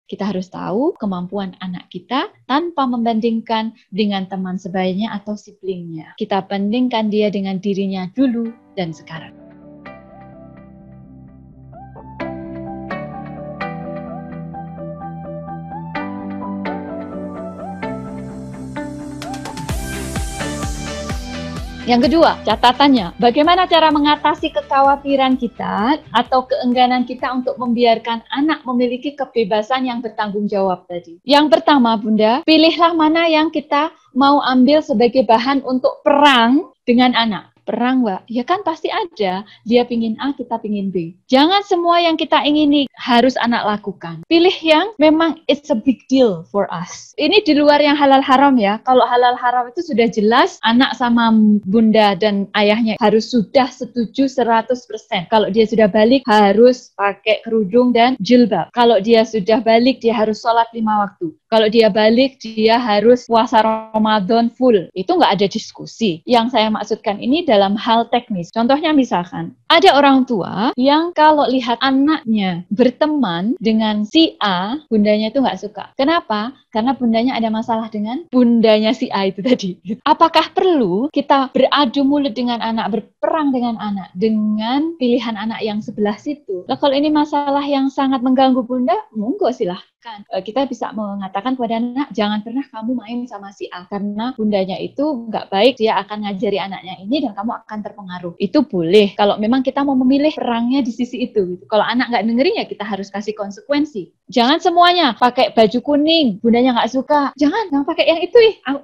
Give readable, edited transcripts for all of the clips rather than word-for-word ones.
Kita harus tahu kemampuan anak kita tanpa membandingkan dengan teman sebayanya atau siblingnya. Kita bandingkan dia dengan dirinya dulu dan sekarang. Yang kedua, catatannya, bagaimana cara mengatasi kekhawatiran kita atau keengganan kita untuk membiarkan anak memiliki kebebasan yang bertanggung jawab tadi. Yang pertama, Bunda, pilihlah mana yang kita mau ambil sebagai bahan untuk perang dengan anak. Perang, Mbak. Ya kan pasti ada. Dia pingin A, kita pingin B. Jangan semua yang kita ingini harus anak lakukan. Pilih yang memang it's a big deal for us. Ini di luar yang halal haram ya. Kalau halal haram itu sudah jelas anak sama bunda dan ayahnya harus sudah setuju 100%. Kalau dia sudah balik harus pakai kerudung dan jilbab. Kalau dia sudah balik dia harus sholat 5 waktu. Kalau dia balik, dia harus puasa Ramadan full. Itu nggak ada diskusi. Yang saya maksudkan ini dalam hal teknis. Contohnya misalkan, ada orang tua yang kalau lihat anaknya berteman dengan si A, bundanya itu nggak suka. Kenapa? Karena bundanya ada masalah dengan bundanya si A itu tadi. Apakah perlu kita beradu mulut dengan anak, berperang dengan anak, dengan pilihan anak yang sebelah situ? Nah, kalau ini masalah yang sangat mengganggu bunda, monggo silahkan. Kita bisa mengatakan kepada anak, jangan pernah kamu main sama si A, karena bundanya itu nggak baik, dia akan ngajari anaknya ini dan kamu akan terpengaruh. Itu boleh, kalau memang kita mau memilih perangnya di sisi itu. Kalau anak nggak dengerin ya kita harus kasih konsekuensi. Jangan semuanya pakai baju kuning, bundanya nggak suka. Jangan pakai yang itu,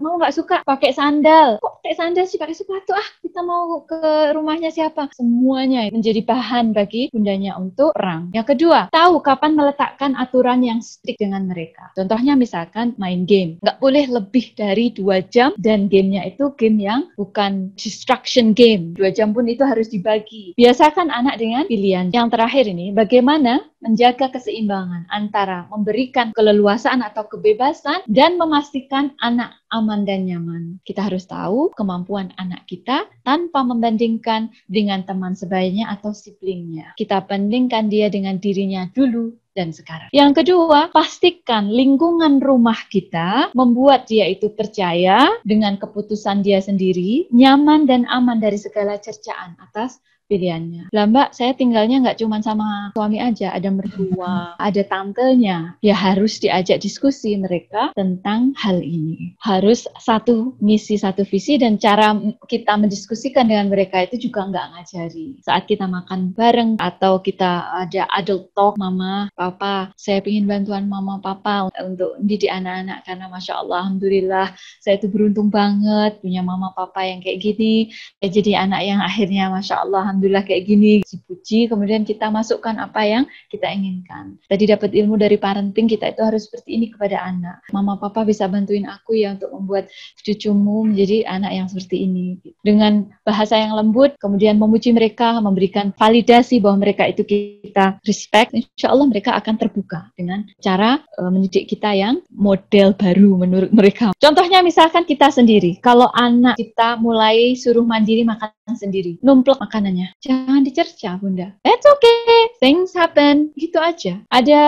mau nggak suka. Pakai sandal. Kok pakai sandal sih, pakai sepatu? Kita mau ke rumahnya siapa? Semuanya menjadi bahan bagi bundanya untuk perang. Yang kedua, tahu kapan meletakkan aturan yang strict dengan mereka. Contohnya misalkan main game. Nggak boleh lebih dari 2 jam dan gamenya itu game yang bukan distraction game. 2 jam pun itu harus dibagi. Biasakan anak dengan pilihan. Yang terakhir ini, bagaimana menjaga keseimbangan antara memberikan keleluasaan atau kebebasan dan memastikan anak aman dan nyaman. Kita harus tahu kemampuan anak kita tanpa membandingkan dengan teman sebayanya atau siblingnya. Kita bandingkan dia dengan dirinya dulu dan sekarang. Yang kedua, pastikan lingkungan rumah kita membuat dia itu percaya dengan keputusan dia sendiri, nyaman dan aman dari segala cercaan atas pilihannya. Lah Mbak, saya tinggalnya nggak cuma sama suami aja, ada mertua, ada tantenya. Ya harus diajak diskusi mereka tentang hal ini. Harus satu misi, satu visi, dan cara kita mendiskusikan dengan mereka itu juga nggak ngajari. Saat kita makan bareng atau kita ada adult talk, mama, papa, saya ingin bantuan mama, papa untuk didik anak-anak karena Masya Allah, Alhamdulillah, saya itu beruntung banget punya mama, papa yang kayak gini. Jadi anak yang akhirnya Masya Allah, Alhamdulillah kayak gini, dipuji, kemudian kita masukkan apa yang kita inginkan. Tadi dapat ilmu dari parenting, kita itu harus seperti ini kepada anak. Mama, papa bisa bantuin aku ya untuk membuat cucumu menjadi anak yang seperti ini. Dengan bahasa yang lembut, kemudian memuji mereka, memberikan validasi bahwa mereka itu kita respect, insya Allah mereka akan terbuka dengan cara mendidik kita yang model baru menurut mereka. Contohnya misalkan kita sendiri, kalau anak kita mulai suruh mandiri makan sendiri, numplok makanannya, jangan dicerca bunda. That's okay, things happen, gitu aja. Ada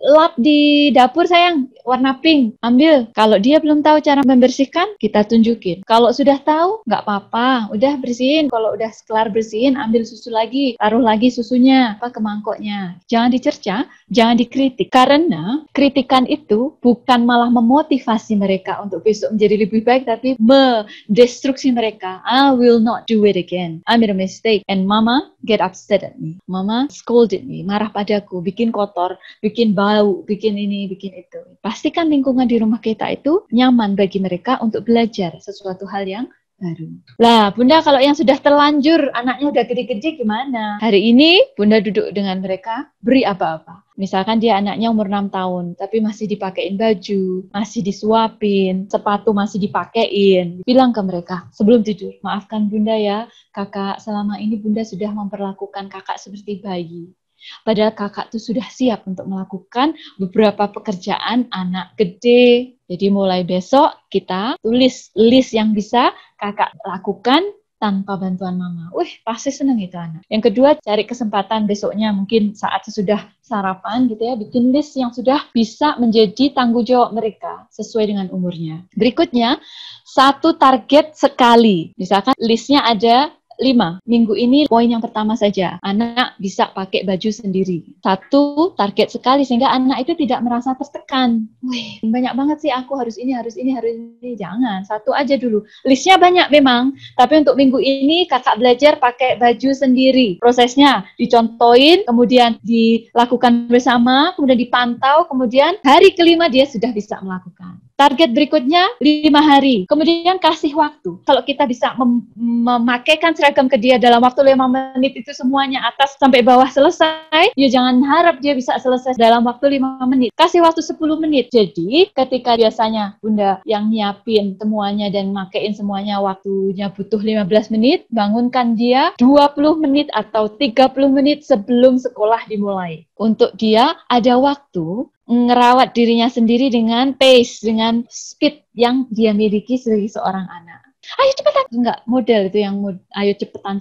lap di dapur sayang, warna pink, ambil. Kalau dia belum tahu cara membersihkan, kita tunjukin. Kalau sudah tahu, nggak apa-apa, udah bersihin. Kalau udah kelar bersihin, ambil susu lagi, taruh lagi susunya ke mangkoknya. Jangan dicerca, jangan dikritik. Karena kritikan itu bukan malah memotivasi mereka untuk besok menjadi lebih baik, tapi mendestruksi mereka. I will not do it again. I made a mistake. And mama get upset at me. Mama scolded me. Marah padaku. Bikin kotor. Bikin bau. Bikin ini. Bikin itu. Pastikan lingkungan di rumah kita itu nyaman bagi mereka untuk belajar sesuatu hal yang baru. Lah, bunda kalau yang sudah terlanjur, anaknya udah gede-gede gimana? Hari ini, bunda duduk dengan mereka, beri apa-apa. Misalkan dia anaknya umur 6 tahun, tapi masih dipakein baju, masih disuapin, sepatu masih dipakein. Bilang ke mereka sebelum tidur, maafkan bunda ya, kakak selama ini bunda sudah memperlakukan kakak seperti bayi. Padahal kakak tuh sudah siap untuk melakukan beberapa pekerjaan anak gede. Jadi mulai besok kita tulis list yang bisa kakak lakukan tanpa bantuan mama. Pasti seneng itu anak. Yang kedua, cari kesempatan besoknya mungkin saat sesudah sarapan gitu ya, bikin list yang sudah bisa menjadi tanggung jawab mereka sesuai dengan umurnya. Berikutnya, satu target sekali. Misalkan listnya ada 5. Minggu ini poin yang pertama saja. Anak bisa pakai baju sendiri. Satu target sekali sehingga anak itu tidak merasa tertekan. Banyak banget sih aku harus ini. Jangan. Satu aja dulu. Listnya banyak memang. Tapi untuk minggu ini kakak belajar pakai baju sendiri. Prosesnya dicontohin, kemudian dilakukan bersama, kemudian dipantau, kemudian hari kelima dia sudah bisa melakukan. Target berikutnya 5 hari. Kemudian kasih waktu. Kalau kita bisa memakaikan seragam ke dia dalam waktu 5 menit itu semuanya atas sampai bawah selesai, ya jangan harap dia bisa selesai dalam waktu 5 menit. Kasih waktu 10 menit. Jadi ketika biasanya Bunda yang nyiapin semuanya dan makein semuanya waktunya butuh 15 menit, bangunkan dia 20 menit atau 30 menit sebelum sekolah dimulai. Untuk dia ada waktu ngerawat dirinya sendiri dengan pace, dengan speed yang dia miliki sebagai seorang anak. Ayo cepetan. Enggak, model itu yang ayo cepetan.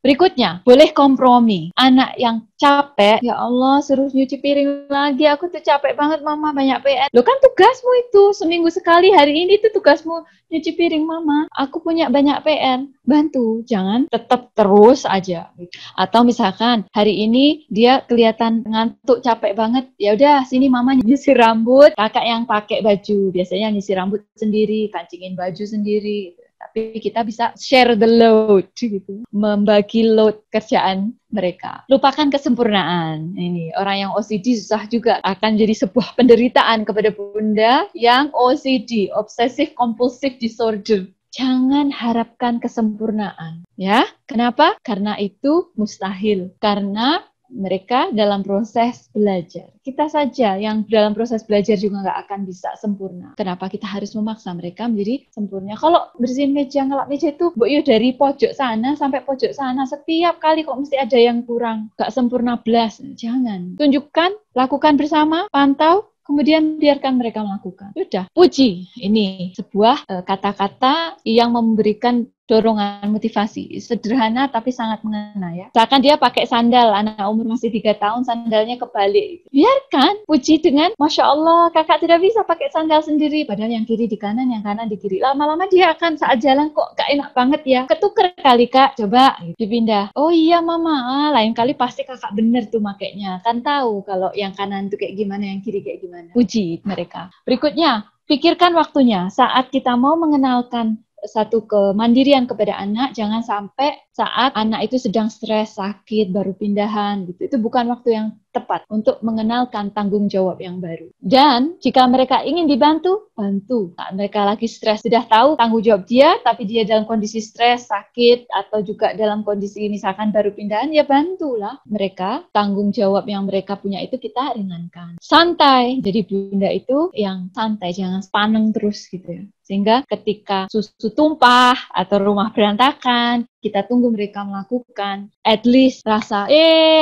Berikutnya, boleh kompromi. Anak yang capek, ya Allah suruh nyuci piring lagi, aku tuh capek banget mama, banyak PR. Loh kan tugasmu itu, seminggu sekali, hari ini tuh tugasmu nyuci piring mama. Aku punya banyak PR, bantu. Jangan tetap terus aja. Atau misalkan hari ini dia kelihatan ngantuk, capek banget, ya udah sini mama nyisir rambut, kakak yang pakai baju. Biasanya nyisir rambut sendiri, kancingin baju sendiri. Tapi kita bisa share the load gitu, membagi load kerjaan mereka. Lupakan kesempurnaan. Ini orang yang OCD susah juga, akan jadi sebuah penderitaan kepada Bunda yang OCD, Obsessive Compulsive Disorder. Jangan harapkan kesempurnaan, ya. Kenapa? Karena itu mustahil. Karena mereka dalam proses belajar. Kita saja yang dalam proses belajar juga nggak akan bisa sempurna. Kenapa kita harus memaksa mereka menjadi sempurna? Kalau bersihin meja, ngelap meja itu, Bu Yu dari pojok sana sampai pojok sana, setiap kali kok mesti ada yang kurang. Nggak sempurna belas. Jangan. Tunjukkan, lakukan bersama, pantau, kemudian biarkan mereka melakukan. Sudah. Puji. Ini sebuah kata-kata yang memberikan dorongan motivasi. Sederhana tapi sangat mengena ya. Misalkan dia pakai sandal, anak umur masih 3 tahun, sandalnya kebalik. Biarkan, puji dengan, Masya Allah, kakak tidak bisa pakai sandal sendiri. Padahal yang kiri di kanan, yang kanan di kiri. Lama-lama dia akan saat jalan kok gak enak banget ya. Ketuker kali kak, coba dipindah. Oh iya mama, lain kali pasti kakak bener tuh makainya. Kan tahu kalau yang kanan tuh kayak gimana, yang kiri kayak gimana. Puji mereka. Berikutnya, pikirkan waktunya. Saat kita mau mengenalkan satu kemandirian kepada anak, jangan sampai saat anak itu sedang stres, sakit, baru pindahan gitu. Itu bukan waktu yang tepat untuk mengenalkan tanggung jawab yang baru. Dan jika mereka ingin dibantu, bantu. Saat mereka lagi stres, sudah tahu tanggung jawab dia, tapi dia dalam kondisi stres, sakit, atau juga dalam kondisi misalkan baru pindahan, ya bantulah mereka. Tanggung jawab yang mereka punya itu kita ringankan. Santai. Jadi Bunda itu yang santai, jangan paneng terus gitu ya. Sehingga ketika susu tumpah atau rumah berantakan, kita tunggu mereka melakukan. At least rasa,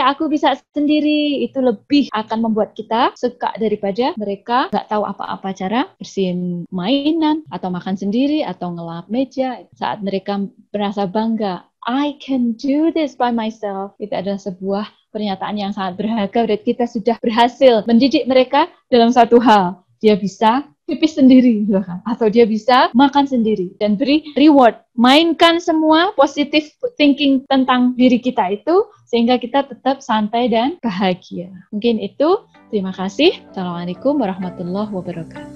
aku bisa sendiri. Itu lebih akan membuat kita suka daripada mereka nggak tahu apa-apa cara bersihin mainan, atau makan sendiri, atau ngelap meja. Saat mereka merasa bangga, I can do this by myself. Itu adalah sebuah pernyataan yang sangat berharga. Berarti kita sudah berhasil mendidik mereka dalam satu hal. Dia bisa pipis sendiri, atau dia bisa makan sendiri, dan beri reward. Mainkan semua positive thinking tentang diri kita itu, sehingga kita tetap santai dan bahagia. Mungkin itu. Terima kasih. Assalamualaikum warahmatullahi wabarakatuh.